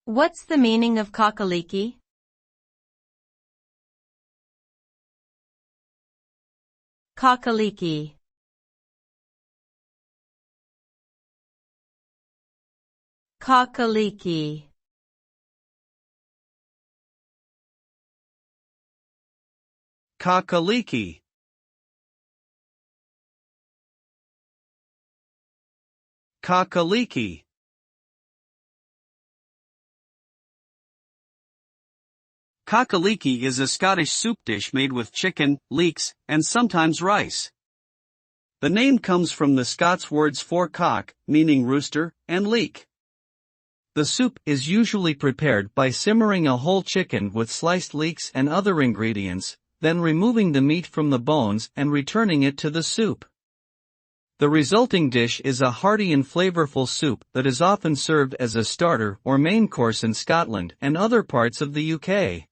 What's the meaning of cock-a-leekie? Cock-a-leekie. Cock-a-leekie. Cock-a-leekie. Cock-a-leekie. Cock-a-leekie is a Scottish soup dish made with chicken, leeks, and sometimes rice. The name comes from the Scots words for cock, meaning rooster, and leek. The soup is usually prepared by simmering a whole chicken with sliced leeks and other ingredients, then removing the meat from the bones and returning it to the soup. The resulting dish is a hearty and flavorful soup that is often served as a starter or main course in Scotland and other parts of the UK.